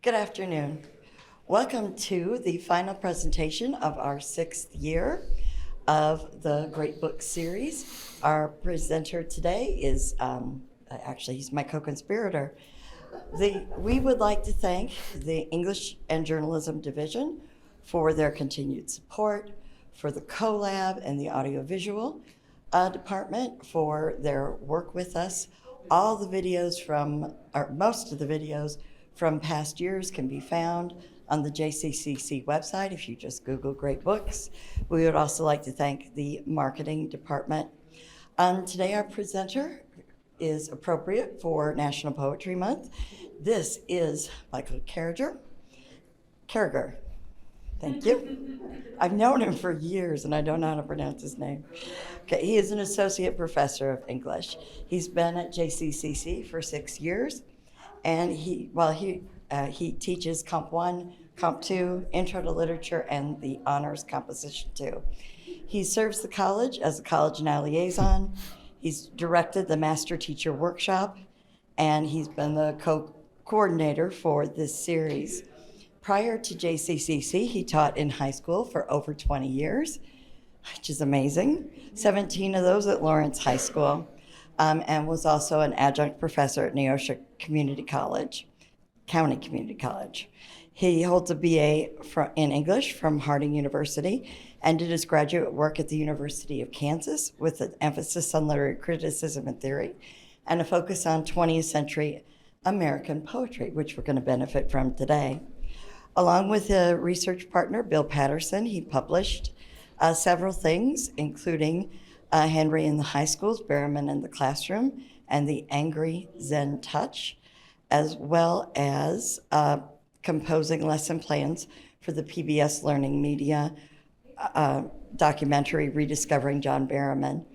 Good afternoon. Welcome to the final presentation of our 6th year of the Great Book Series. Our presenter today is, actually he's my co-conspirator. We would like to thank the English and Journalism Division for their continued support, for the CoLab and the Audiovisual Department for their work with us. All the videos or most of the videos from past years can be found on the JCCC website if you just Google Great Books. We would also like to thank the Marketing Department. Today our presenter is appropriate for National Poetry Month. This is Michael Carriger. Thank you. I've known him for years and I don't know how to pronounce his name. Okay, he is an associate professor of English. He's been at JCCC for 6 years, and he teaches Comp 1, Comp 2, Intro to Literature, and the Honors Composition 2. He serves the college as a College Now liaison. He's directed the Master Teacher Workshop, and he's been the co-coordinator for this series. Prior to JCCC, he taught in high school for over 20 years, which is amazing. 17 of those at Lawrence High School, and was also an adjunct professor at Neosho County Community College. He holds a BA in English from Harding University and did his graduate work at the University of Kansas with an emphasis on literary criticism and theory and a focus on 20th century American poetry, which we're going to benefit from today. Along with a research partner, Bill Patterson, he published several things, including Henry in the High Schools, Berryman in the Classroom, and The Angry Zen Touch, as well as composing lesson plans for the PBS Learning Media documentary, Rediscovering John Berryman.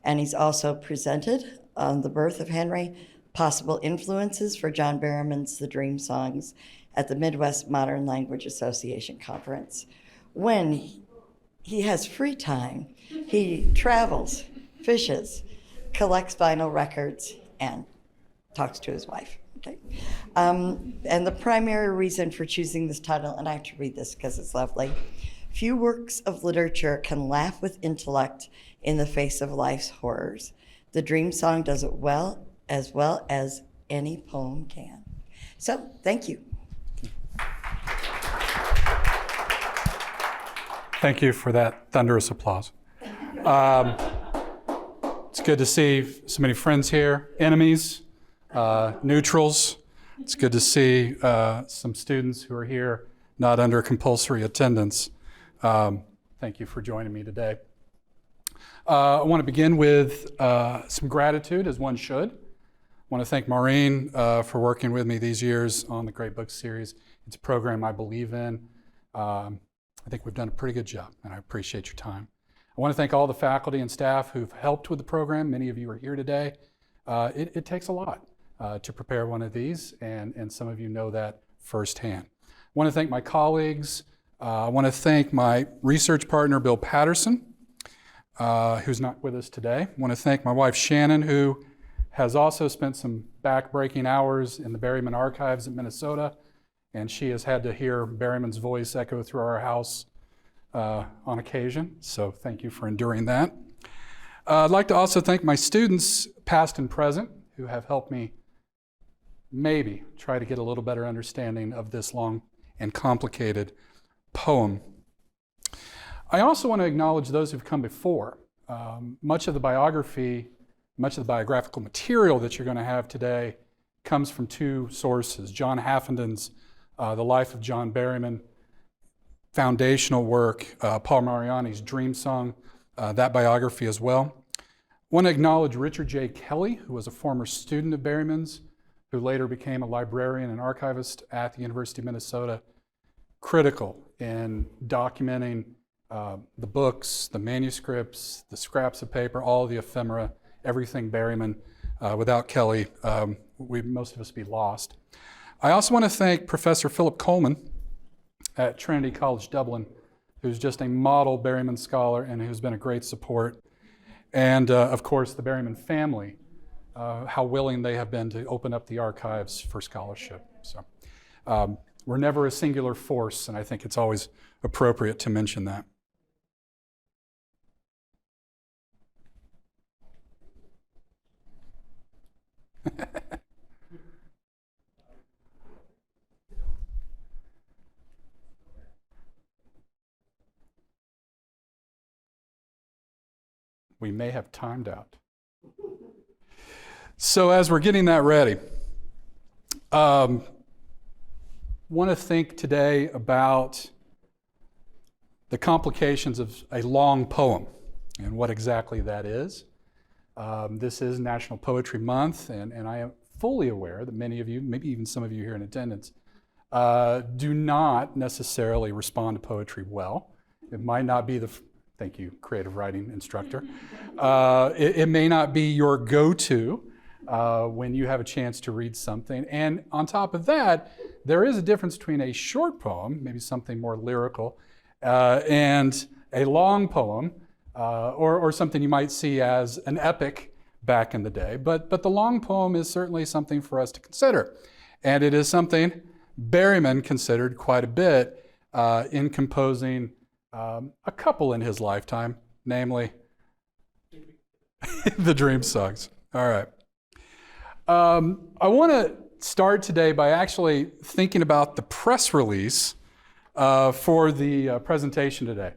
And he's also presented on the birth of Henry, possible influences for John Berryman's The Dream Songs at the Midwest Modern Language Association Conference. When he has free time, he travels, fishes, collects vinyl records, and talks to his wife. Okay. And the primary reason for choosing this title, and I have to read this because it's lovely, few works of literature can laugh with intellect in the face of life's horrors. The Dream Song does it well as any poem can. So, thank you. Thank you for that thunderous applause. It's good to see so many friends here, enemies, neutrals. It's good to see some students who are here not under compulsory attendance. Thank you for joining me today. I want to begin with some gratitude, as one should. I want to thank Maureen for working with me these years on the Great Book Series. It's a program I believe in. I think we've done a pretty good job, and I appreciate your time. I want to thank all the faculty and staff who've helped with the program. Many of you are here today. It takes a lot to prepare one of these, and some of you know that firsthand. I want to thank my colleagues. I want to thank my research partner, Bill Patterson, who's not with us today. I want to thank my wife, Shannon, who has also spent some back-breaking hours in the Berryman Archives in Minnesota, and she has had to hear Berryman's voice echo through our house on occasion, so thank you for enduring that. I'd like to also thank my students, past and present, who have helped me maybe try to get a little better understanding of this long and complicated poem. I also want to acknowledge those who've come before. Much of the biographical material that you're going to have today comes from two sources: John Haffenden's The Life of John Berryman, foundational work, Paul Mariani's Dream Song, that biography as well. I want to acknowledge Richard J. Kelly, who was a former student of Berryman's, who later became a librarian and archivist at the University of Minnesota, critical in documenting the books, the manuscripts, the scraps of paper, all the ephemera, everything Berryman. Without Kelly, most of us be lost. I also want to thank Professor Philip Coleman at Trinity College Dublin, who's just a model Berryman scholar and who's been a great support. And of course, the Berryman family, how willing they have been to open up the archives for scholarship. So We're never a singular force, and I think it's always appropriate to mention that. We may have timed out. So as we're getting that ready, want to think today about the complications of a long poem and what exactly that is. This is National Poetry Month, and I am fully aware that many of you, maybe even some of you here in attendance, do not necessarily respond to poetry well. It might not be the, thank you, creative writing instructor. It may not be your go-to when you have a chance to read something. And on top of that, there is a difference between a short poem, maybe something more lyrical, and a long poem, or something you might see as an epic back in the day. But the long poem is certainly something for us to consider. And it is something Berryman considered quite a bit in composing a couple in his lifetime, namely the Dream Songs. All right. I want to start today by actually thinking about the press release for the presentation today.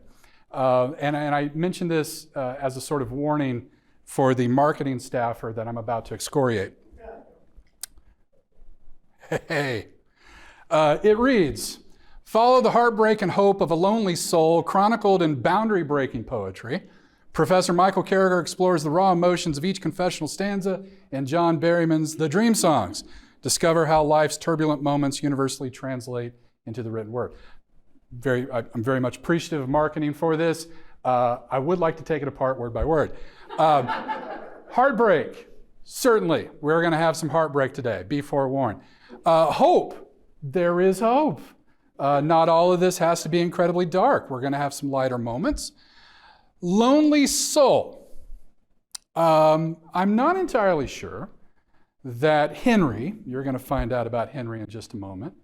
And I mentioned this as a sort of warning for the marketing staffer that I'm about to excoriate. Hey. It reads, "Follow the heartbreak and hope of a lonely soul chronicled in boundary-breaking poetry. Professor Michael Carragher explores the raw emotions of each confessional stanza in John Berryman's The Dream Songs. Discover how life's turbulent moments universally translate into the written word." I'm very much appreciative of marketing for this. I would like to take it apart word by word. Heartbreak, certainly. We're going to have some heartbreak today, be forewarned. Hope, there is hope. Not all of this has to be incredibly dark. We're going to have some lighter moments. Lonely soul. I'm not entirely sure that Henry, you're going to find out about Henry in just a moment,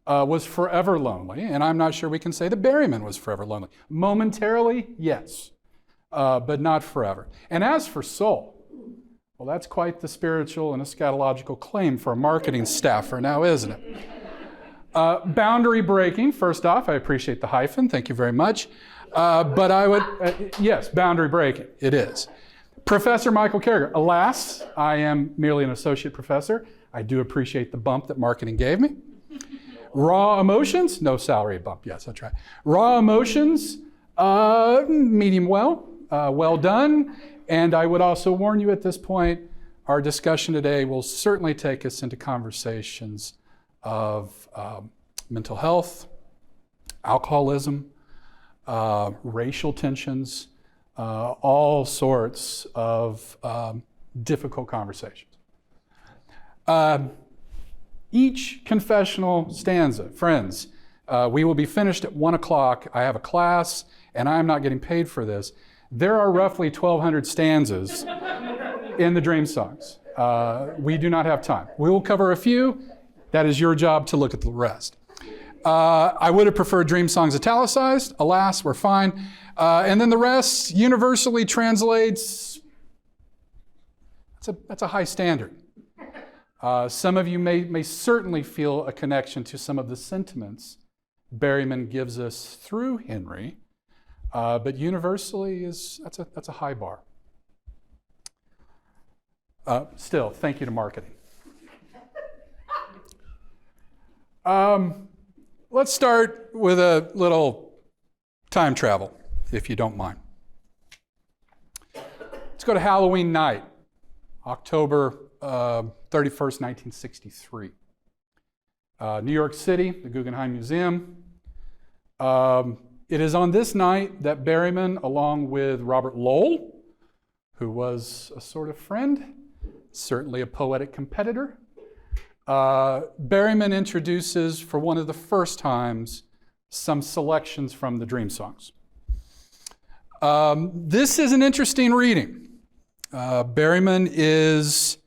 was forever lonely, and I'm not sure we can say that Berryman was forever lonely. Momentarily, yes, but not forever. And as for soul, well, that's quite the spiritual and eschatological claim for a marketing staffer now, isn't it? Boundary breaking, first off, I appreciate the hyphen, thank you very much. But I would, yes, boundary breaking, it is. Professor Michael Carragher, alas, I am merely an associate professor. I do appreciate the bump that marketing gave me. Raw emotions, no salary bump, yes, that's right. Raw emotions, medium well, well done. And I would also warn you at this point, our discussion today will certainly take us into conversations of mental health, alcoholism, racial tensions, all sorts of difficult conversations. Each confessional stanza, friends, we will be finished at 1 o'clock. I have a class, and I'm not getting paid for this. There are roughly 1,200 stanzas in the Dream Songs. We do not have time. We will cover a few. That is your job to look at the rest. I would have preferred Dream Songs italicized. Alas, we're fine. And then the rest universally translates. That's a high standard. Some of you may certainly feel a connection to some of the sentiments Berryman gives us through Henry, but universally that's a high bar. Still, thank you to marketing. Let's start with a little time travel, if you don't mind. Let's go to Halloween night, October 31st, 1963. New York City, the Guggenheim Museum. It is on this night that Berryman, along with Robert Lowell, who was a sort of friend, certainly a poetic competitor, Berryman introduces, for one of the first times, some selections from the Dream Songs. This is an interesting reading. Berryman is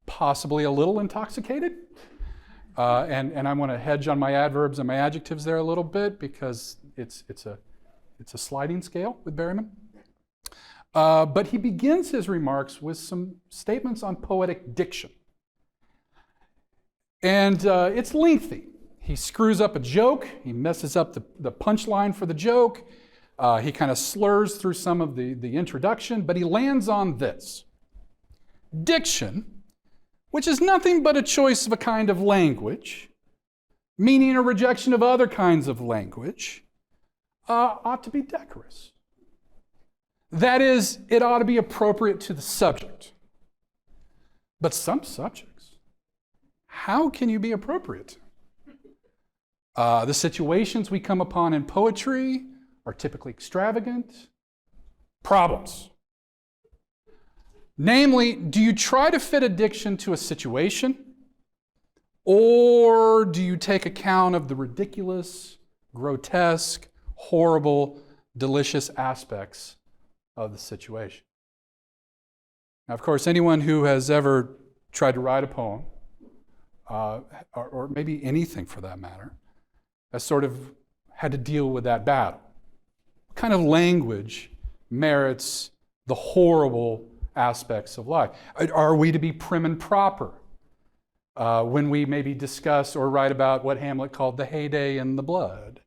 possibly a little intoxicated. And I want to hedge on my adverbs and my adjectives there a little bit because it's a sliding scale with Berryman. But he begins his remarks with some statements on poetic diction. And it's lengthy. He screws up a joke. He messes up the punchline for the joke. He kind of slurs through some of the introduction, but he lands on this. Diction, which is nothing but a choice of a kind of language, meaning a rejection of other kinds of language, ought to be decorous. That is, it ought to be appropriate to the subject. But some subjects, how can you be appropriate to? The situations we come upon in poetry are typically extravagant problems. Namely, do you try to fit a diction to a situation, or do you take account of the ridiculous, grotesque, horrible, delicious aspects of the situation? Now, of course, anyone who has ever tried to write a poem, or maybe anything for that matter, has sort of had to deal with that battle. What kind of language merits the horrible aspects of life? Are we to be prim and proper when we maybe discuss or write about what Hamlet called the heyday in the blood?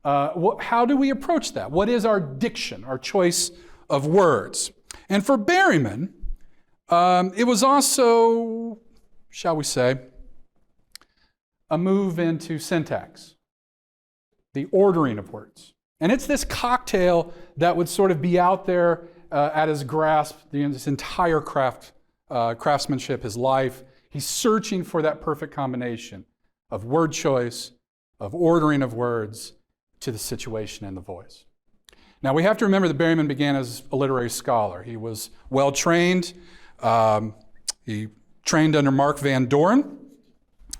How do we approach that? What is our diction, our choice of words? And for Berryman, it was also, shall we say, a move into syntax, the ordering of words. And it's this cocktail that would sort of be out there at his grasp, this entire craftsmanship, his life. He's searching for that perfect combination of word choice, of ordering of words to the situation and the voice. Now, we have to remember that Berryman began as a literary scholar. He was well trained. He trained under Mark Van Doren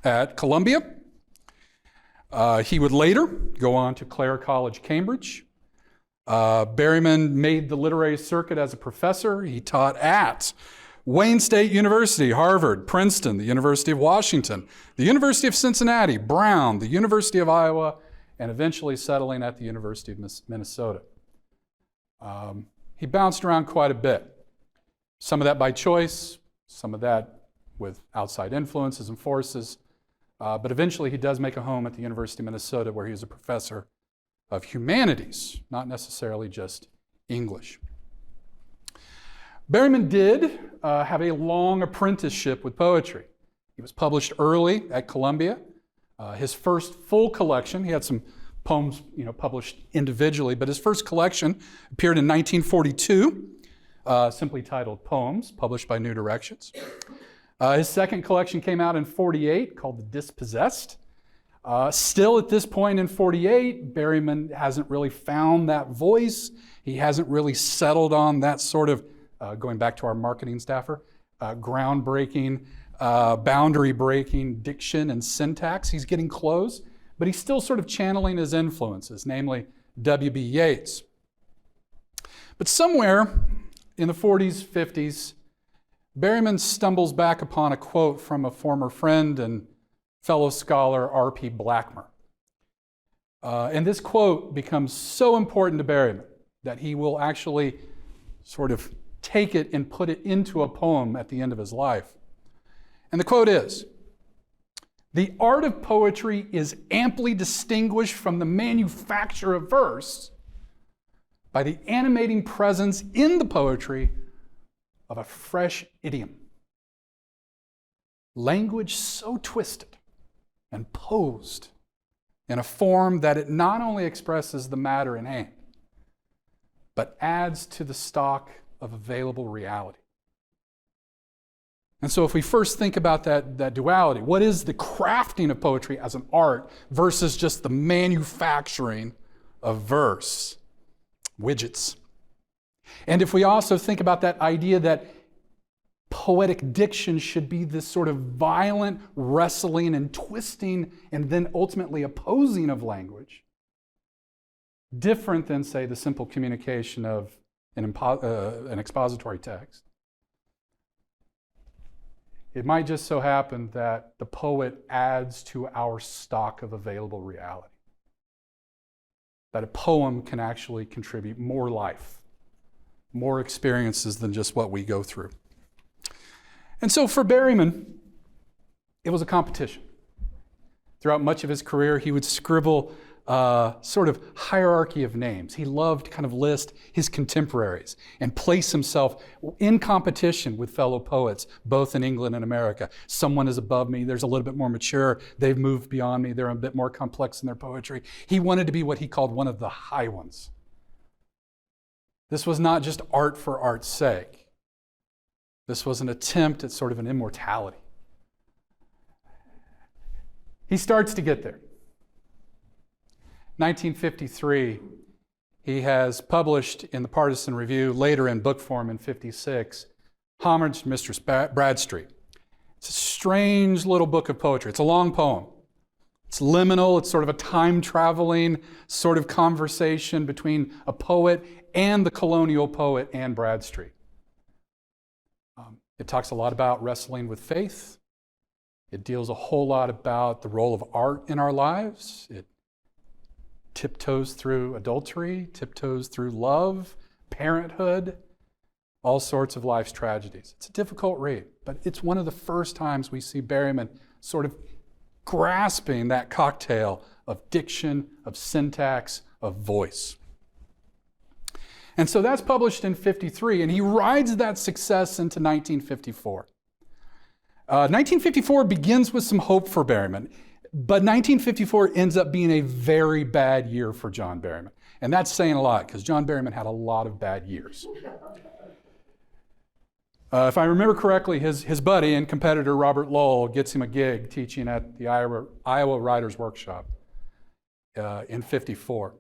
at Columbia. He would later go on to Clare College, Cambridge. Berryman made the literary circuit as a professor. He taught at Wayne State University, Harvard, Princeton, the University of Washington, the University of Cincinnati, Brown, the University of Iowa, and eventually settling at the University of Minnesota. He bounced around quite a bit. Some of that by choice, some of that with outside influences and forces. But eventually he does make a home at the University of Minnesota, where he is a professor of humanities, not necessarily just English. Berryman did have a long apprenticeship with poetry. He was published early at Columbia. His first full collection, he had some poems published individually, but his first collection appeared in 1942, simply titled Poems, published by New Directions. His second collection came out in 1948, called The Dispossessed. Still at this point in 1948, Berryman hasn't really found that voice. He hasn't really settled on that sort of, going back to our marketing staffer, groundbreaking, boundary-breaking diction and syntax. He's getting close, but he's still sort of channeling his influences, namely W.B. Yeats. But somewhere in the 40s, 50s, Berryman stumbles back upon a quote from a former friend and fellow scholar, R.P. Blackmer. And this quote becomes so important to Berryman that he will actually sort of take it and put it into a poem at the end of his life. And the quote is, "The art of poetry is amply distinguished from the manufacture of verse by the animating presence in the poetry of a fresh idiom. Language so twisted and posed in a form that it not only expresses the matter in hand, but adds to the stock of available reality." And so if we first think about that duality, what is the crafting of poetry as an art versus just the manufacturing of verse, widgets? And if we also think about that idea that poetic diction should be this sort of violent wrestling and twisting and then ultimately opposing of language, different than, say, the simple communication of an expository text, It might just so happen that the poet adds to our stock of available reality. That a poem can actually contribute more life, more experiences than just what we go through. And so for Berryman, it was a competition. Throughout much of his career, he would scribble sort of hierarchy of names. He loved to kind of list his contemporaries and place himself in competition with fellow poets, both in England and America. Someone is above me, there's a little bit more mature, they've moved beyond me, they're a bit more complex in their poetry. He wanted to be what he called one of the high ones. This was not just art for art's sake. This was an attempt at sort of an immortality. He starts to get there. 1953, he has published in the Partisan Review, later in book form in 56, Homage to Mistress Bradstreet. It's a strange little book of poetry. It's a long poem. It's liminal. It's sort of a time-traveling sort of conversation between a poet and the colonial poet Anne Bradstreet. It talks a lot about wrestling with faith. It deals a whole lot about the role of art in our lives. It tiptoes through adultery, tiptoes through love, parenthood, all sorts of life's tragedies. It's a difficult read, but it's one of the first times we see Berryman sort of grasping that cocktail of diction, of syntax, of voice. And so that's published in 53, and he rides that success into 1954. 1954 begins with some hope for Berryman. But 1954 ends up being a very bad year for John Berryman. And that's saying a lot, because John Berryman had a lot of bad years. If I remember correctly, his buddy and competitor Robert Lowell gets him a gig teaching at the Iowa Writers' Workshop in 54.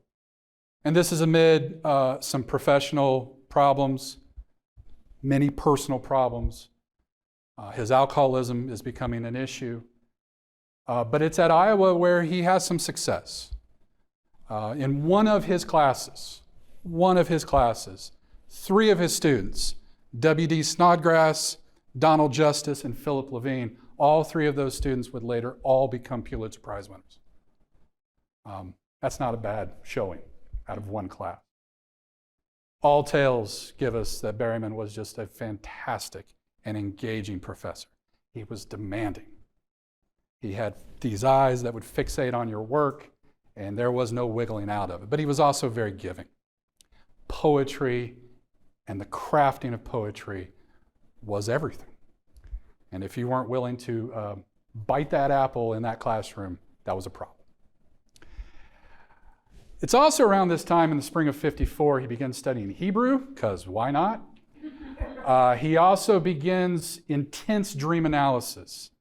And this is amid some professional problems, many personal problems. His alcoholism is becoming an issue. But it's at Iowa where he has some success. In one of his classes, three of his students, W.D. Snodgrass, Donald Justice, and Philip Levine, all three of those students would later all become Pulitzer Prize winners. That's not a bad showing out of one class. All tales give us that Berryman was just a fantastic and engaging professor. He was demanding. He had these eyes that would fixate on your work, and there was no wiggling out of it. But he was also very giving. Poetry and the crafting of poetry was everything. And if you weren't willing to bite that apple in that classroom, that was a problem. It's also around this time in the spring of 54, he begins studying Hebrew, because why not? He also begins intense dream analysis.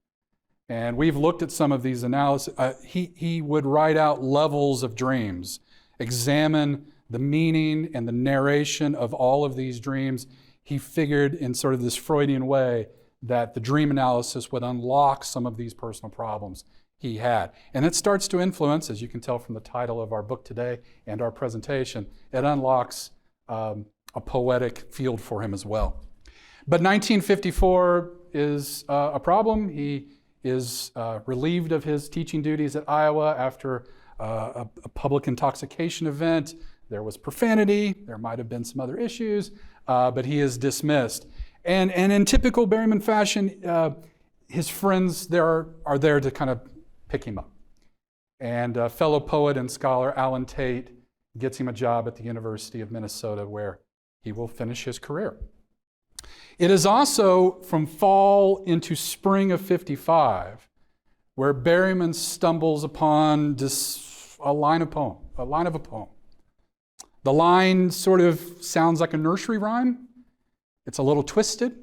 And we've looked at some of these analyses. He would write out levels of dreams, examine the meaning and the narration of all of these dreams. He figured in sort of this Freudian way that the dream analysis would unlock some of these personal problems he had. And it starts to influence, as you can tell from the title of our book today and our presentation, it unlocks a poetic field for him as well. But 1954 is a problem. He is relieved of his teaching duties at Iowa after a public intoxication event. There was profanity, there might have been some other issues, but he is dismissed. And in typical Berryman fashion, his friends there are there to kind of pick him up. And fellow poet and scholar Alan Tate gets him a job at the University of Minnesota, where he will finish his career. It is also from fall into spring of 55 where Berryman stumbles upon a line of a poem. The line sort of sounds like a nursery rhyme. It's a little twisted.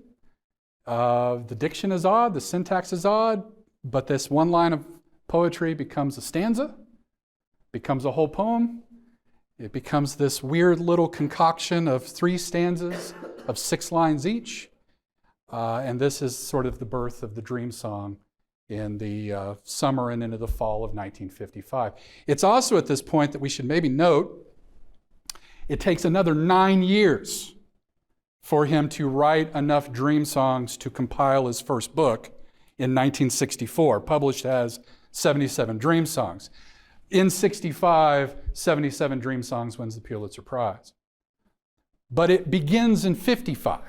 The diction is odd, the syntax is odd, but this one line of poetry becomes a stanza, becomes a whole poem. It becomes this weird little concoction of 3 stanzas of 6 lines each. And this is sort of the birth of the dream song in the summer and into the fall of 1955. It's also at this point that we should maybe note it takes another 9 years for him to write enough dream songs to compile his first book, in 1964, published as 77 Dream Songs. In 65, 77 Dream Songs wins the Pulitzer Prize. But it begins in 55.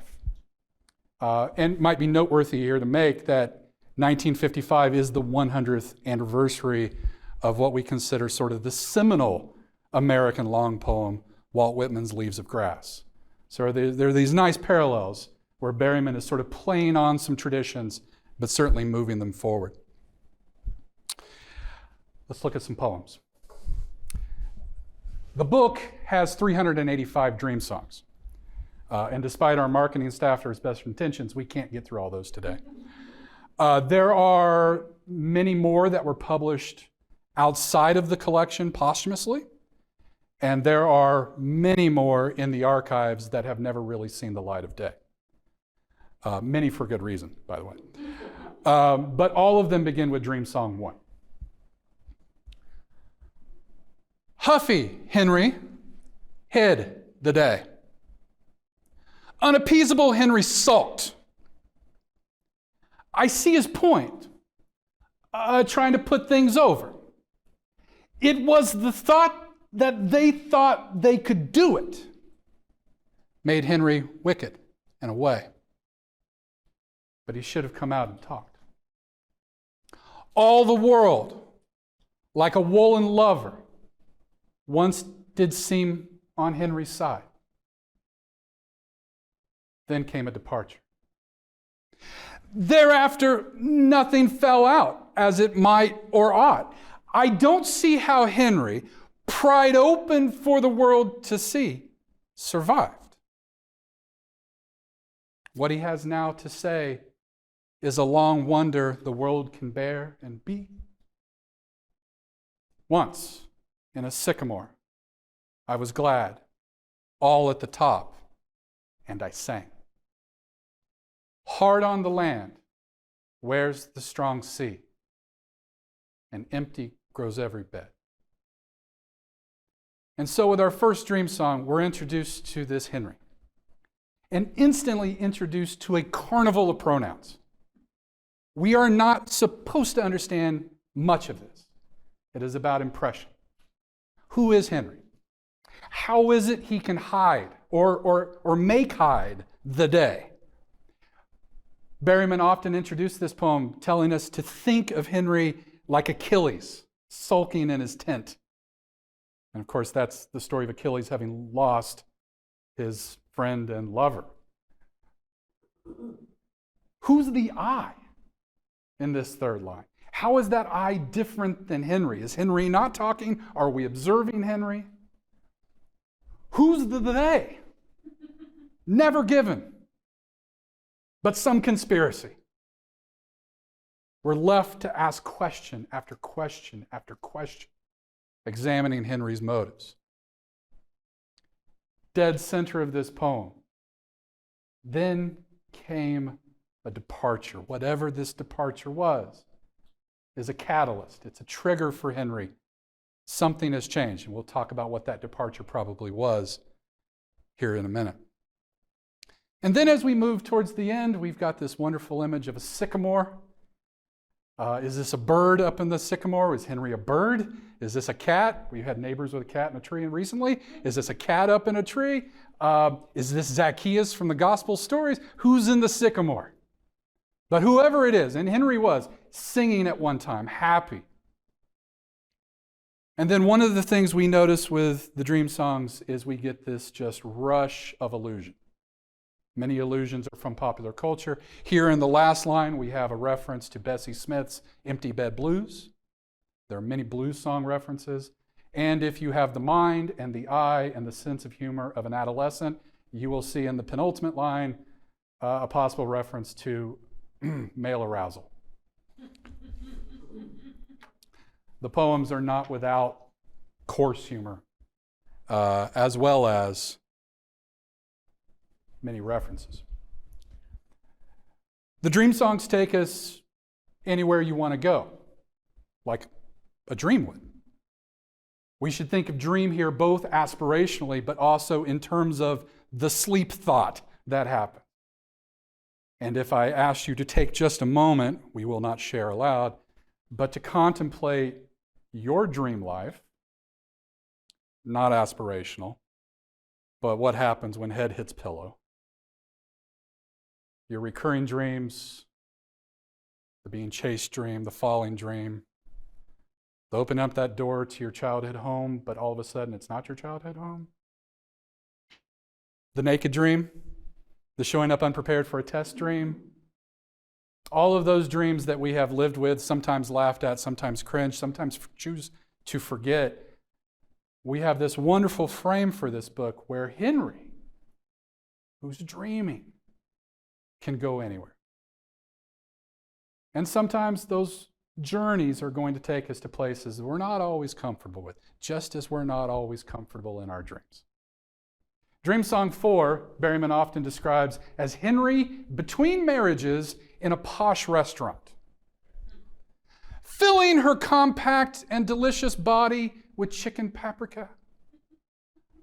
And it might be noteworthy here to make that 1955 is the 100th anniversary of what we consider sort of the seminal American long poem, Walt Whitman's Leaves of Grass. So there are these nice parallels where Berryman is sort of playing on some traditions, but certainly moving them forward. Let's look at some poems. The book has 385 dream songs. And despite our marketing staff's best intentions, we can't get through all those today. There are many more that were published outside of the collection posthumously, and there are many more in the archives that have never really seen the light of day. Many for good reason, by the way. But all of them begin with Dream Song 1. Huffy Henry hid the day. Unappeasable Henry sulked. I see his point, trying to put things over. It was the thought that they thought they could do it made Henry wicked in a way. But he should have come out and talked. All the world, like a woolen lover, once did seem on Henry's side. Then came a departure. Thereafter, nothing fell out as it might or ought. I don't see how Henry, pried open for the world to see, survived. What he has now to say is a long wonder the world can bear and be. Once, in a sycamore, I was glad, all at the top, and I sang. Hard on the land, where's the strong sea? And empty grows every bed. And so with our first dream song, we're introduced to this Henry, and instantly introduced to a carnival of pronouns. We are not supposed to understand much of this. It is about impression. Who is Henry? How is it he can hide or make hide the day? Berryman often introduced this poem telling us to think of Henry like Achilles, sulking in his tent. And of course, that's the story of Achilles having lost his friend and lover. Who's the I in this third line? How is that I different than Henry? Is Henry not talking? Are we observing Henry? Who's the they? Never given, but some conspiracy. We're left to ask question after question after question, examining Henry's motives. Dead center of this poem. Then came a departure. Whatever this departure was, is a catalyst. It's a trigger for Henry. Something has changed, and we'll talk about what that departure probably was here in a minute. And then as we move towards the end, we've got this wonderful image of a sycamore. Is this a bird up in the sycamore? Is Henry a bird? Is this a cat? We had neighbors with a cat in a tree recently. Is this a cat up in a tree? Is this Zacchaeus from the gospel stories? Who's in the sycamore? But whoever it is, and Henry was singing at one time, happy. And then one of the things we notice with the dream songs is we get this just rush of allusion. Many allusions are from popular culture. Here in the last line, we have a reference to Bessie Smith's Empty Bed Blues. There are many blues song references. And if you have the mind and the eye and the sense of humor of an adolescent, you will see in the penultimate line a possible reference to male arousal. The poems are not without coarse humor, as well as many references. The dream songs take us anywhere you want to go, like a dream would. We should think of dream here both aspirationally, but also in terms of the sleep thought that happened. And if I asked you to take just a moment, we will not share aloud, but to contemplate your dream life, not aspirational, but what happens when head hits pillow. Your recurring dreams, the being chased dream, the falling dream, the opening up that door to your childhood home, but all of a sudden it's not your childhood home. The naked dream, the showing up unprepared for a test dream. All of those dreams that we have lived with, sometimes laughed at, sometimes cringed, sometimes choose to forget. We have this wonderful frame for this book where Henry, who's dreaming, can go anywhere. And sometimes those journeys are going to take us to places we're not always comfortable with, just as we're not always comfortable in our dreams. Dream Song 4, Berryman often describes as Henry between marriages in a posh restaurant, filling her compact and delicious body with chicken paprika.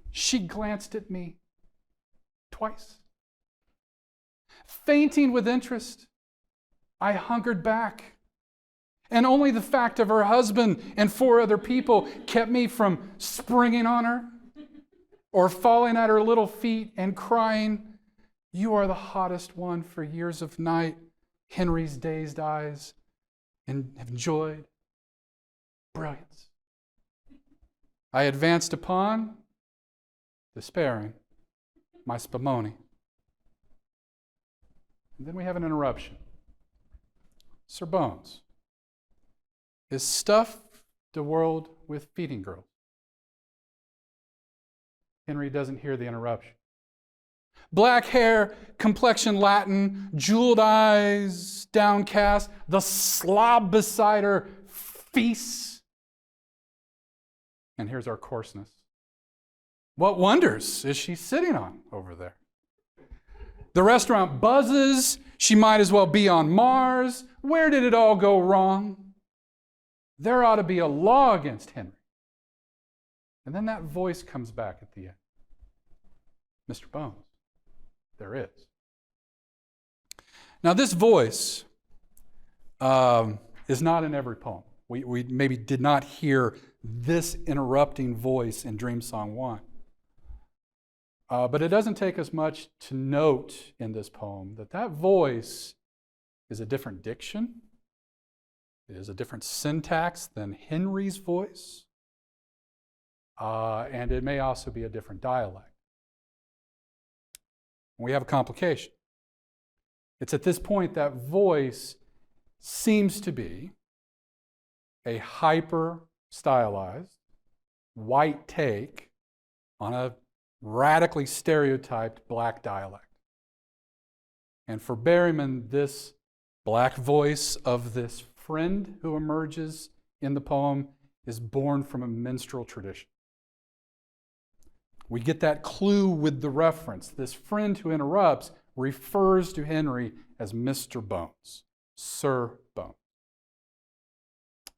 She glanced at me twice. Fainting with interest, I hungered back. And only the fact of her husband and 4 other people kept me from springing on her or falling at her little feet and crying, "You are the hottest one for years of night." Henry's dazed eyes and enjoyed brilliance. I advanced upon, despairing, my Spumoni. And then we have an interruption. Sir Bones is stuffed the world with feeding girls. Henry doesn't hear the interruption. Black hair, complexion Latin, jeweled eyes downcast, the slob beside her feasts. And here's our coarseness. What wonders is she sitting on over there? The restaurant buzzes. She might as well be on Mars. Where did it all go wrong? There ought to be a law against Henry. And then that voice comes back at the end. Mr. Bones, there is. Now, this voice is not in every poem. We maybe did not hear this interrupting voice in Dream Song 1. But it doesn't take us much to note in this poem that that voice is a different diction. It is a different syntax than Henry's voice. And it may also be a different dialect. We have a complication. It's at this point that voice seems to be a hyper-stylized, white take on a radically stereotyped black dialect. And for Berryman, this black voice of this friend who emerges in the poem is born from a minstrel tradition. We get that clue with the reference. This friend who interrupts refers to Henry as Mr. Bones, Sir Bones.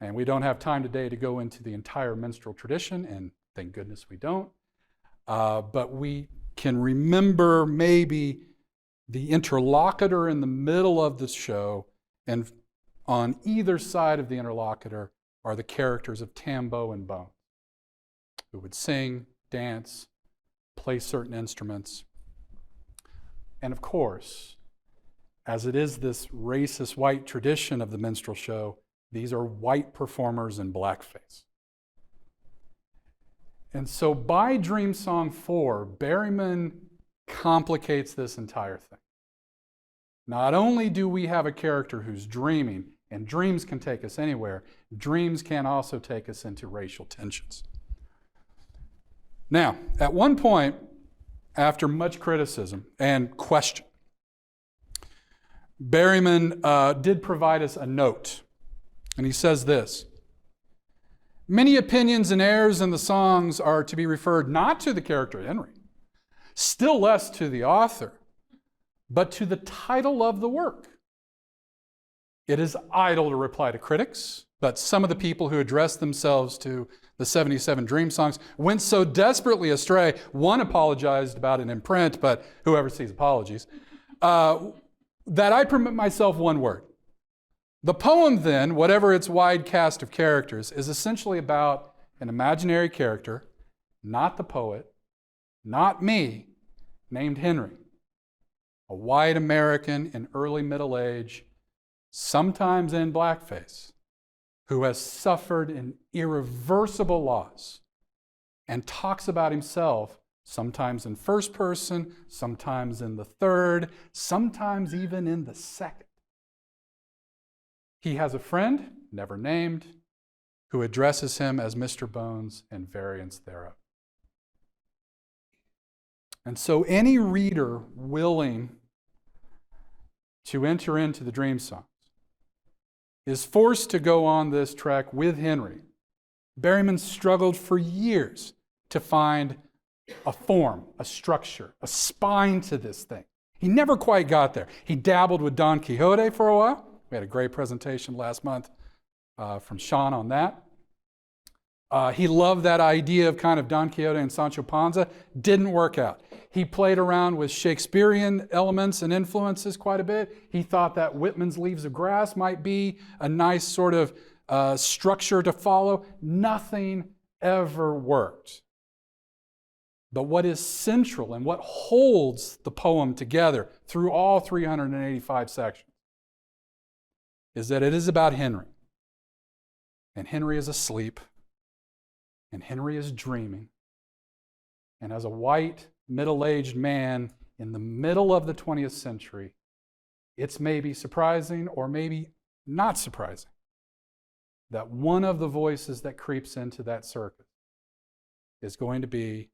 And we don't have time today to go into the entire minstrel tradition, and thank goodness we don't. But we can remember maybe the interlocutor in the middle of the show, and on either side of the interlocutor are the characters of Tambo and Bones, who would sing, dance, play certain instruments. And of course, as it is this racist white tradition of the minstrel show, these are white performers in blackface. And so by Dream Song 4, Berryman complicates this entire thing. Not only do we have a character who's dreaming, and dreams can take us anywhere, dreams can also take us into racial tensions. Now, at one point, after much criticism and question, Berryman did provide us a note, and he says this: many opinions and errors in the songs are to be referred not to the character Henry, still less to the author, but to the title of the work. It is idle to reply to critics, but some of the people who addressed themselves to the 77 Dream Songs went so desperately astray. One apologized about it in print, but whoever sees apologies. that I permit myself one word. The poem then, whatever its wide cast of characters, is essentially about an imaginary character, not the poet, not me, named Henry, a white American in early middle age, sometimes in blackface, who has suffered an irreversible loss and talks about himself sometimes in first person, sometimes in the third, sometimes even in the second. He has a friend, never named, who addresses him as Mr. Bones and variants thereof. And so any reader willing to enter into the dream songs is forced to go on this trek with Henry. Berryman struggled for years to find a form, a structure, a spine to this thing. He never quite got there. He dabbled with Don Quixote for a while. We had a great presentation last month from Sean on that. He loved that idea of kind of Don Quixote and Sancho Panza. Didn't work out. He played around with Shakespearean elements and influences quite a bit. He thought that Whitman's Leaves of Grass might be a nice sort of structure to follow. Nothing ever worked. But what is central and what holds the poem together through all 385 sections is that it is about Henry. And Henry is asleep. And Henry is dreaming. And as a white, middle-aged man in the middle of the 20th century, it's maybe surprising or maybe not surprising that one of the voices that creeps into that circuit is going to be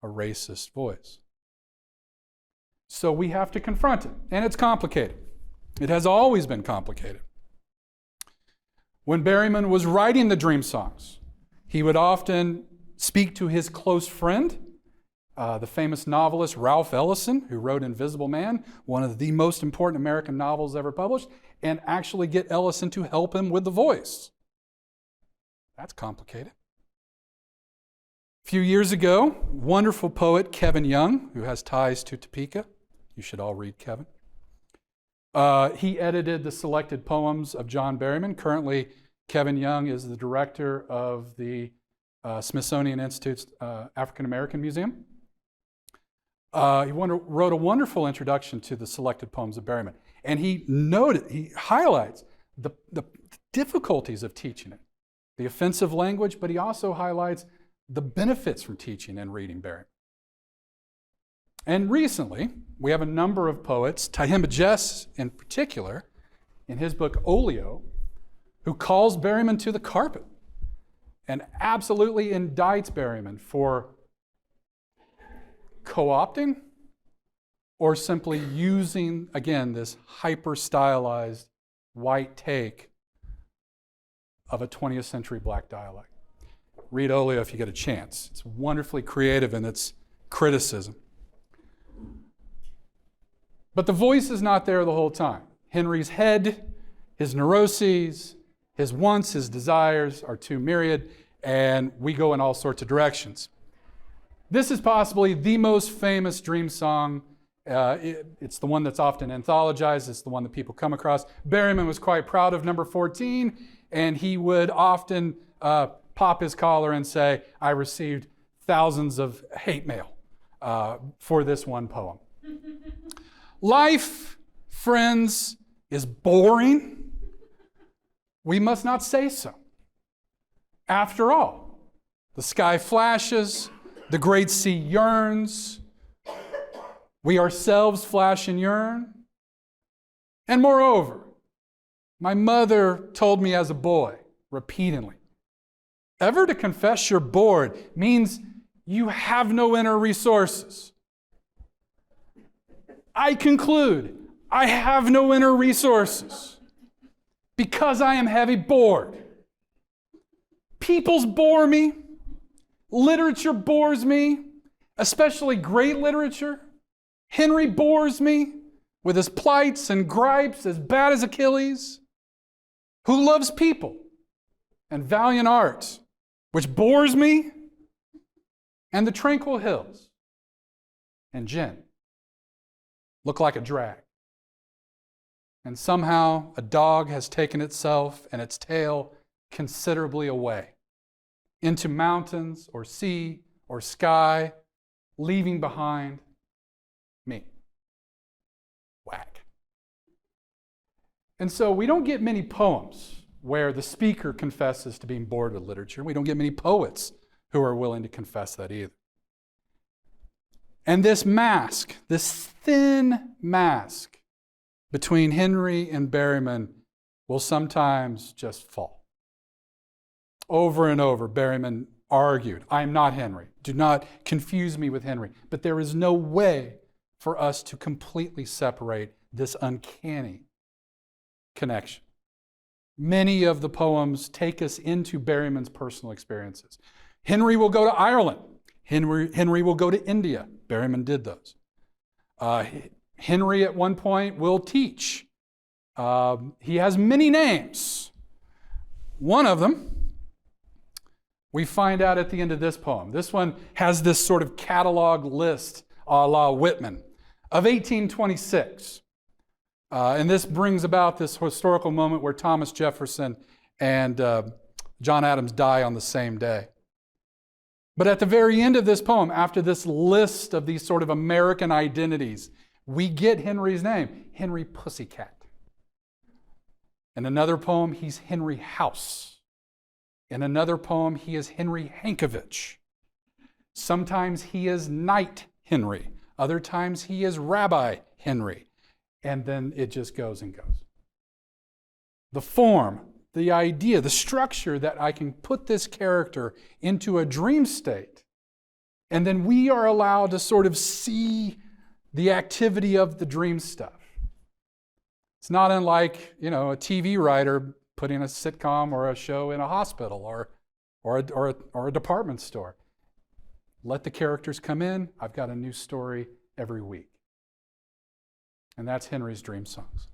a racist voice. So we have to confront it, and it's complicated. It has always been complicated. When Berryman was writing the dream songs, he would often speak to his close friend, the famous novelist Ralph Ellison, who wrote Invisible Man, one of the most important American novels ever published, and actually get Ellison to help him with the voice. That's complicated. A few years ago, wonderful poet Kevin Young, who has ties to Topeka, you should all read Kevin, he edited the selected poems of John Berryman. Currently, Kevin Young is the director of the Smithsonian Institute's African American Museum. He wrote a wonderful introduction to the selected poems of Berryman. And he highlights the difficulties of teaching it, the offensive language, but he also highlights the benefits from teaching and reading Berryman. And recently, we have a number of poets, Tahimba Jess in particular, in his book Olio, who calls Berryman to the carpet and absolutely indicts Berryman for co-opting or simply using, again, this hyper-stylized white take of a 20th century black dialect. Read Olio if you get a chance. It's wonderfully creative in its criticism. But the voice is not there the whole time. Henry's head, his neuroses, his wants, his desires are too myriad, and we go in all sorts of directions. This is possibly the most famous dream song. It's the one that's often anthologized. It's the one that people come across. Berryman was quite proud of number 14, and he would often pop his collar and say, I received thousands of hate mail for this one poem. Life, friends, is boring. We must not say so. After all, the sky flashes, the great sea yearns, we ourselves flash and yearn. And moreover, my mother told me as a boy, repeatedly, ever to confess you're bored means you have no inner resources. I conclude, I have no inner resources because I am heavy bored. Peoples bore me. Literature bores me, especially great literature. Henry bores me with his plights and gripes as bad as Achilles, who loves people and valiant art, which bores me, and the tranquil hills and gin look like a drag. and somehow a dog has taken itself and its tail considerably away into mountains or sea or sky, leaving behind me. Whack. And so we don't get many poems where the speaker confesses to being bored with literature. We don't get many poets who are willing to confess that either. And this mask, this thin mask between Henry and Berryman will sometimes just fall. Over and over, Berryman argued, I am not Henry. Do not confuse me with Henry. But there is no way for us to completely separate this uncanny connection. Many of the poems take us into Berryman's personal experiences. Henry will go to Ireland. Henry will go to India. Berryman did those. Henry at one point will teach. He has many names. One of them we find out at the end of this poem. This one has this sort of catalog list a la Whitman of 1826. And this brings about this historical moment where Thomas Jefferson and John Adams die on the same day. But at the very end of this poem, after this list of these sort of American identities, we get Henry's name, Henry Pussycat. In another poem, he's Henry House. In another poem, he is Henry Hankovich. Sometimes he is Knight Henry. Other times he is Rabbi Henry. And then it just goes and goes. The form, the idea, the structure that I can put this character into a dream state, and then we are allowed to sort of see the activity of the dream stuff. It's not unlike, a TV writer putting a sitcom or a show in a hospital or a department store. Let the characters come in. I've got a new story every week. And that's Henry's Dream Songs.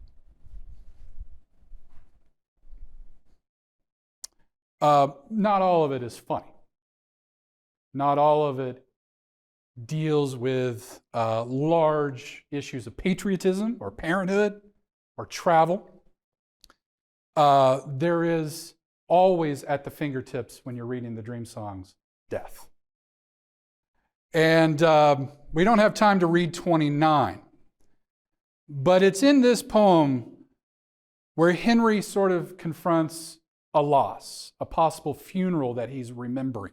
Not all of it is funny. Not all of it deals with large issues of patriotism or parenthood or travel. There is always at the fingertips, when you're reading the Dream Songs, death. And we don't have time to read 29. But it's in this poem where Henry sort of confronts a loss, a possible funeral that he's remembering.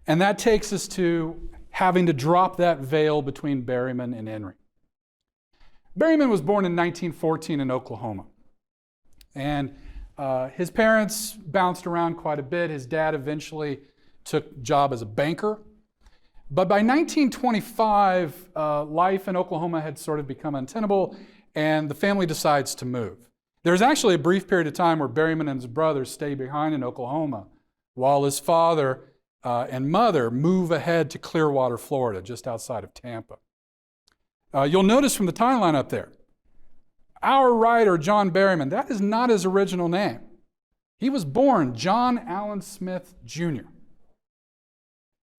And that takes us to having to drop that veil between Berryman and Henry. Berryman was born in 1914 in Oklahoma. And his parents bounced around quite a bit. His dad eventually took a job as a banker. But by 1925, life in Oklahoma had sort of become untenable, and the family decides to move. There's actually a brief period of time where Berryman and his brother stay behind in Oklahoma while his father and mother move ahead to Clearwater, Florida, just outside of Tampa. You'll notice from the timeline up there, our writer, John Berryman, that is not his original name. He was born John Allen Smith, Jr.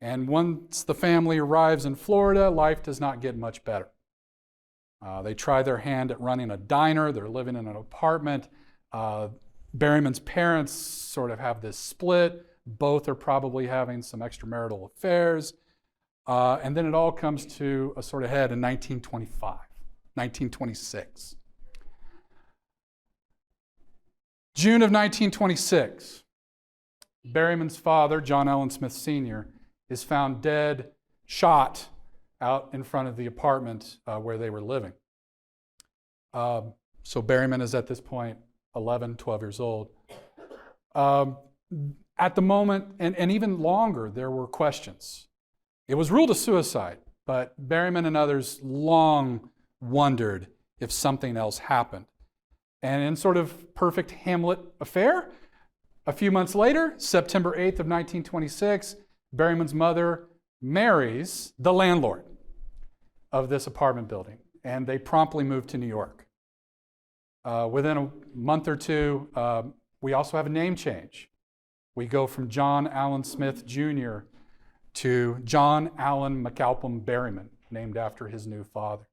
And once the family arrives in Florida, life does not get much better. They try their hand at running a diner. They're living in an apartment. Berryman's parents sort of have this split. Both are probably having some extramarital affairs. And then it all comes to a sort of head in 1925, 1926. June of 1926, Berryman's father, John Allen Smith Sr., is found dead, shot out in front of the apartment where they were living. So Berryman is at this point 11, 12 years old. At the moment, and even longer, there were questions. It was ruled a suicide, but Berryman and others long wondered if something else happened. And in sort of perfect Hamlet affair, a few months later, September 8th of 1926, Berryman's mother marries the landlord of this apartment building, and they promptly moved to New York. Within a month or two, we also have a name change. We go from John Allen Smith Jr. to John Allen McAlpin Berryman, named after his new father.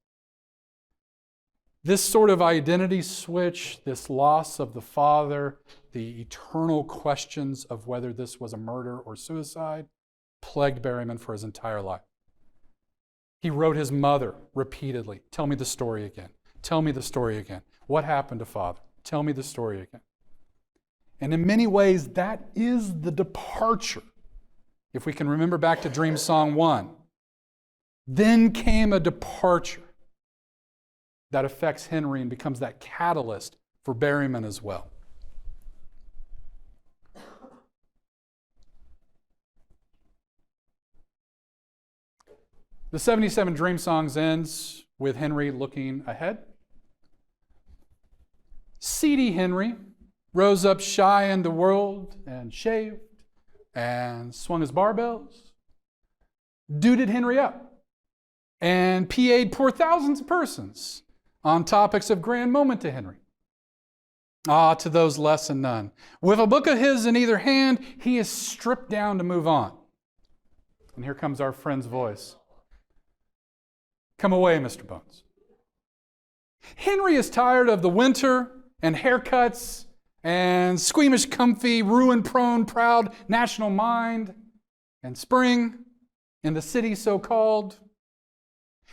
This sort of identity switch, this loss of the father, the eternal questions of whether this was a murder or suicide, plagued Berryman for his entire life. He wrote his mother repeatedly, "Tell me the story again. Tell me the story again. What happened to Father? Tell me the story again." And in many ways, that is the departure. If we can remember back to Dream Song 1, then came a departure that affects Henry and becomes that catalyst for Berryman as well. The 77 Dream Songs ends with Henry looking ahead. Seedy Henry rose up shy in the world and shaved and swung his barbells, duded Henry up, and PA'd poor thousands of persons on topics of grand moment to Henry. Ah, to those less and none. With a book of his in either hand, he is stripped down to move on. And here comes our friend's voice. "Come away, Mr. Bones." Henry is tired of the winter and haircuts and squeamish, comfy, ruin-prone, proud national mind and spring in the city so-called.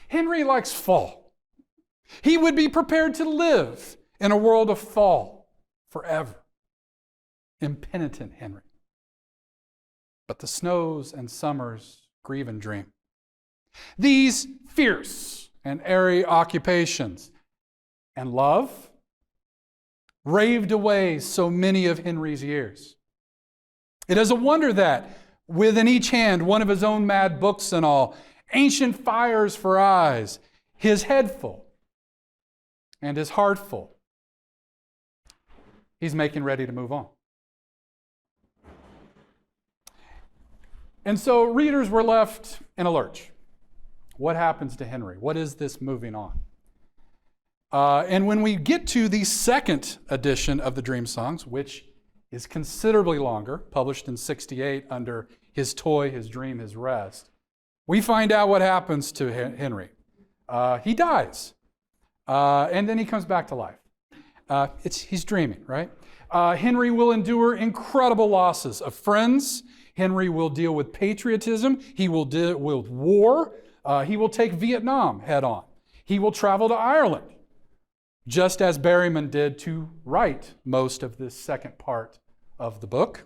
Henry likes fall. He would be prepared to live in a world of fall forever. Impenitent Henry. But the snows and summers grieve and dream. These fierce and airy occupations and love raved away so many of Henry's years. It is a wonder that, with in each hand one of his own mad books and all, ancient fires for eyes, his head full and his heart full, he's making ready to move on. And so readers were left in a lurch. What happens to Henry? What is this moving on? And when we get to the second edition of the Dream Songs, which is considerably longer, published in '68 under His Toy, His Dream, His Rest, we find out what happens to Henry. He dies, and then he comes back to life. He's dreaming, right? Henry will endure incredible losses of friends. Henry will deal with patriotism. He will deal with war. He will take Vietnam head on. He will travel to Ireland, just as Berryman did to write most of this second part of the book.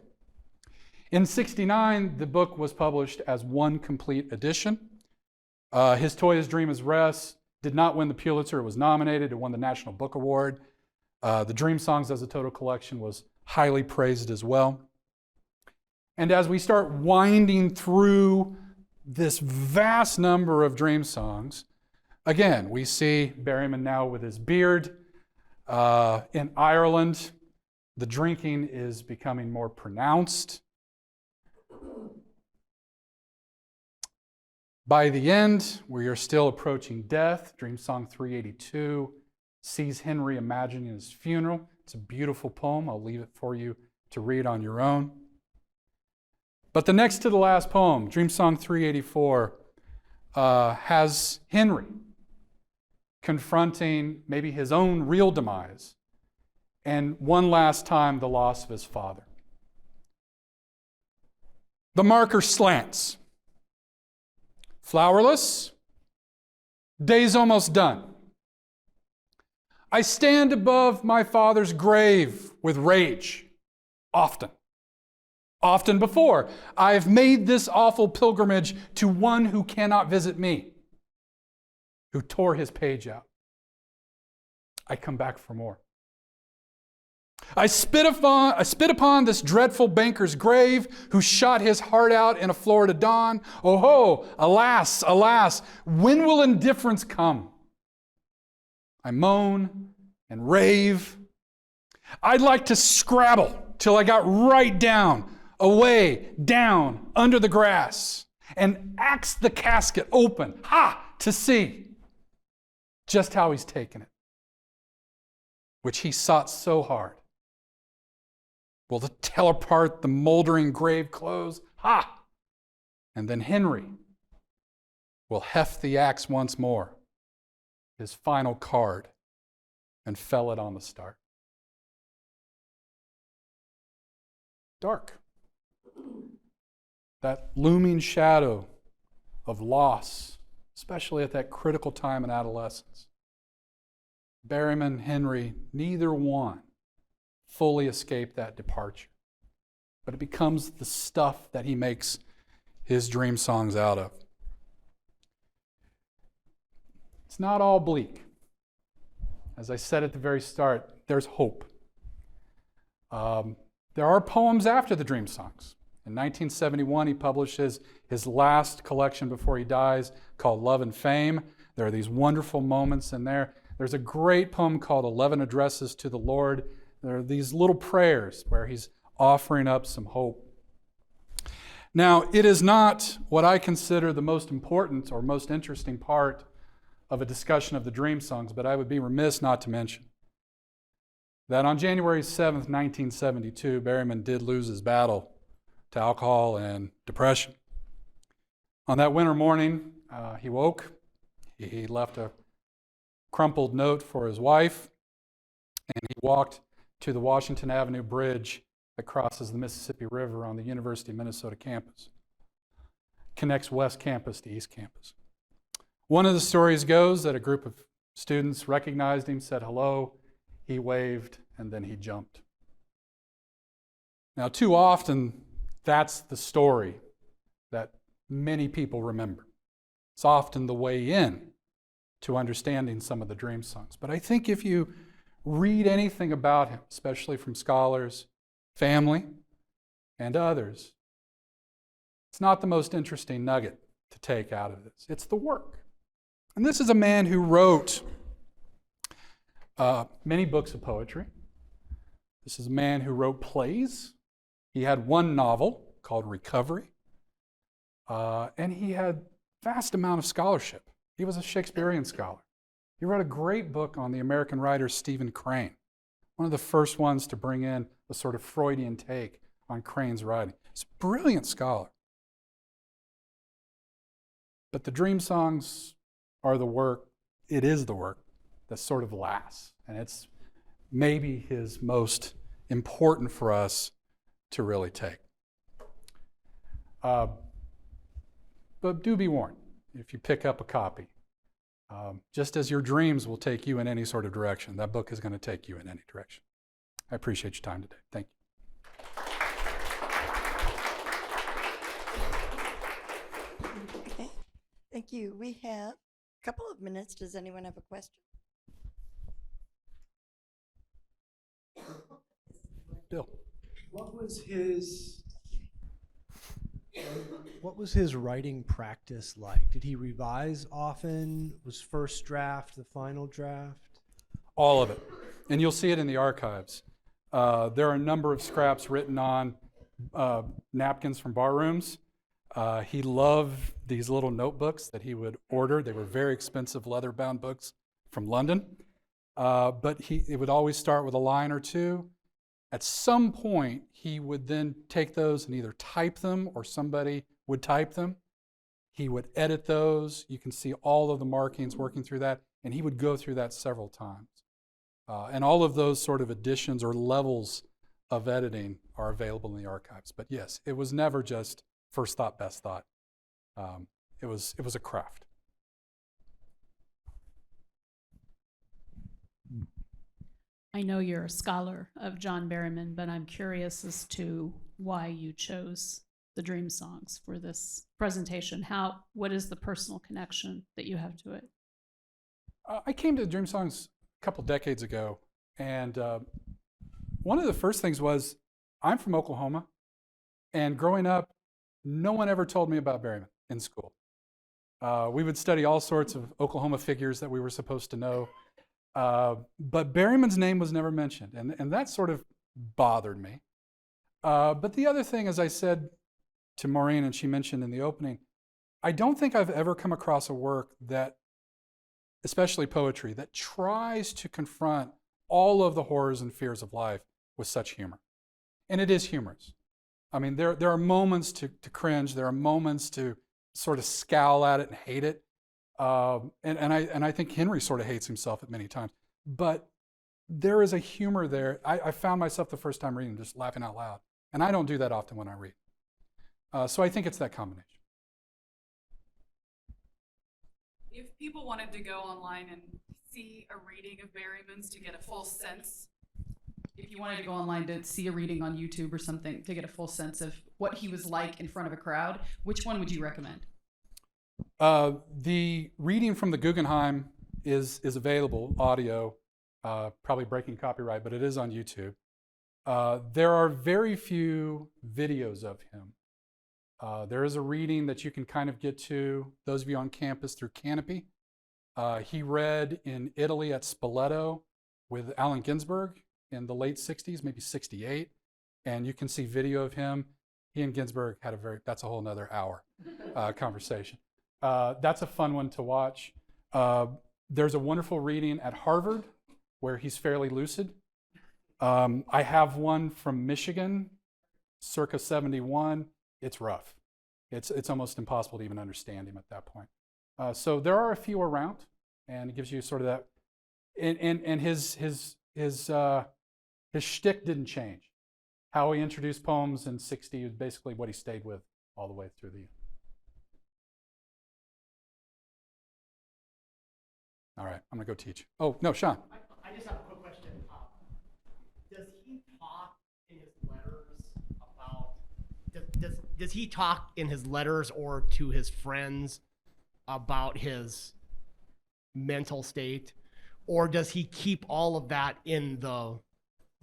In '69, the book was published as one complete edition. His Toy, His Dream, His Rest did not win the Pulitzer. It was nominated. It won the National Book Award. The Dream Songs as a total collection was highly praised as well. And as we start winding through this vast number of Dream Songs, again, we see Berryman now with his beard. In Ireland, the drinking is becoming more pronounced. By the end, we are still approaching death. Dream Song 382 sees Henry imagining his funeral. It's a beautiful poem. I'll leave it for you to read on your own. But the next to the last poem, Dream Song 384, has Henry confronting maybe his own real demise and one last time the loss of his father. The marker slants. Flowerless, day's almost done. I stand above my father's grave with rage, often before. I've made this awful pilgrimage to one who cannot visit me, who tore his page out. I come back for more. I spit upon this dreadful banker's grave who shot his heart out in a Florida dawn. Oh ho, alas, alas, when will indifference come? I moan and rave. I'd like to scrabble till I got right down, away, down, under the grass, and axe the casket open, to see just how he's taken it, which he sought so hard. Will to tear apart the moldering grave clothes, and then Henry will heft the axe once more, his final card and fell it on the start. Dark. That looming shadow of loss, especially at that critical time in adolescence. Berryman, Henry, neither one fully escaped that departure. But it becomes the stuff that he makes his dream songs out of. It's not all bleak. As I said at the very start, there's hope. There are poems after the dream songs. In 1971, he publishes his last collection before he dies called Love and Fame. There are these wonderful moments in there. There's a great poem called 11 Addresses to the Lord. There are these little prayers where he's offering up some hope. Now, it is not what I consider the most important or most interesting part of a discussion of the dream songs, but I would be remiss not to mention that on January 7th, 1972, Berryman did lose his battle to alcohol and depression. On that winter morning, he woke. He left a crumpled note for his wife, and he walked to the Washington Avenue Bridge that crosses the Mississippi River on the University of Minnesota campus. Connects West Campus to East Campus. One of the stories goes that a group of students recognized him, said hello, he waved, and then he jumped. Now, too often, that's the story that many people remember. It's often the way in to understanding some of the dream songs. But I think if you read anything about him, especially from scholars, family, and others, it's not the most interesting nugget to take out of this. It's the work. And this is a man who wrote many books of poetry. This is a man who wrote plays. He had one novel called Recovery. And he had vast amount of scholarship. He was a Shakespearean scholar. He wrote a great book on the American writer Stephen Crane, one of the first ones to bring in a sort of Freudian take on Crane's writing. He's a brilliant scholar. But the dream songs are the work, it is the work that sort of lasts. And it's maybe his most important for us to really take. But do be warned, if you pick up a copy, just as your dreams will take you in any sort of direction, that book is going to take you in any direction. I appreciate your time today. Thank you. Okay, thank you. We have a couple of minutes. Does anyone have a question? Bill. What was his writing practice like? Did he revise often? Was first draft the final draft? All of it. And you'll see it in the archives. There are a number of scraps written on napkins from bar rooms. He loved these little notebooks that he would order. They were very expensive leather-bound books from London. But it would always start with a line or two. At some point, he would then take those and either type them or somebody would type them. He would edit those. You can see all of the markings working through that, and he would go through that several times. And all of those sort of additions or levels of editing are available in the archives. But yes, it was never just first thought, best thought. It was a craft. I know you're a scholar of John Berryman, but I'm curious as to why you chose the dream songs for this presentation. What is the personal connection that you have to it? I came to dream songs a couple decades ago, and one of the first things was I'm from Oklahoma, and growing up, no one ever told me about Berryman in school. We would study all sorts of Oklahoma figures that we were supposed to know. But Berryman's name was never mentioned, and that sort of bothered me. But the other thing, as I said to Maureen, and she mentioned in the opening, I don't think I've ever come across a work that, especially poetry, that tries to confront all of the horrors and fears of life with such humor. And it is humorous. I mean, there are moments to cringe, there are moments to sort of scowl at it and hate it. And I think Henry sort of hates himself at many times. But there is a humor there. I found myself the first time reading just laughing out loud. And I don't do that often when I read. So I think it's that combination. If people wanted to go online and see a reading of Berryman's to get a full sense, if you wanted to go online to see a reading on YouTube or something to get a full sense of what he was like in front of a crowd, which one would you recommend? The reading from the Guggenheim is available, audio, probably breaking copyright, but it is on YouTube. There are very few videos of him. There is a reading that you can kind of get to, those of you on campus, through Canopy. He read in Italy at Spoleto with Allen Ginsberg in the late 60s, maybe 68. And you can see video of him. He and Ginsberg had that's a whole nother hour conversation. That's a fun one to watch. There's a wonderful reading at Harvard where he's fairly lucid. I have one from Michigan, circa 71. It's rough. It's almost impossible to even understand him at that point. So there are a few around, and it gives you sort of that. And his shtick didn't change. How he introduced poems in '60 is basically what he stayed with all the way through the. All right, I'm gonna go teach. Oh no, Sean. I just have a quick question. Does he talk in his letters about? Does he talk in his letters or to his friends about his mental state, or does he keep all of that in the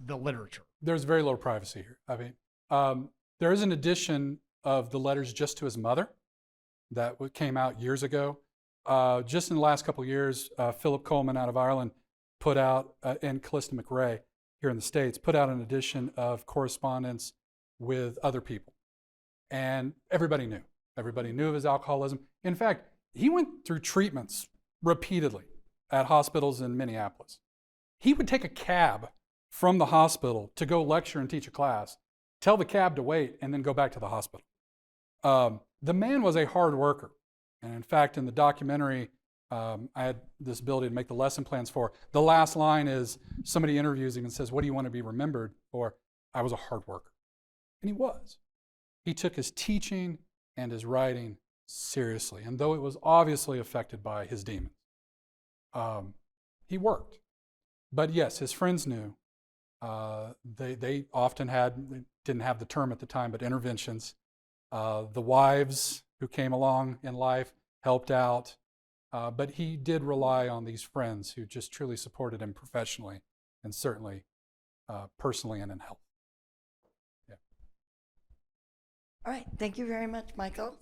literature? There's very little privacy here. I mean, there is an edition of the letters just to his mother that came out years ago. Just in the last couple of years, Philip Coleman out of Ireland put out, and Callista McRae here in the States, put out an edition of correspondence with other people. And everybody knew. Everybody knew of his alcoholism. In fact, he went through treatments repeatedly at hospitals in Minneapolis. He would take a cab from the hospital to go lecture and teach a class, tell the cab to wait, and then go back to the hospital. The man was a hard worker. And in fact, in the documentary, I had this ability to make the lesson plans for. The last line is somebody interviews him and says, "What do you want to be remembered for?" "I was a hard worker." And he was. He took his teaching and his writing seriously. And though it was obviously affected by his demons, he worked. But yes, his friends knew. They often they didn't have the term at the time, but interventions. The wives who came along in life helped out. But he did rely on these friends who just truly supported him professionally and certainly personally and in health. Yeah. All right, thank you very much, Michael.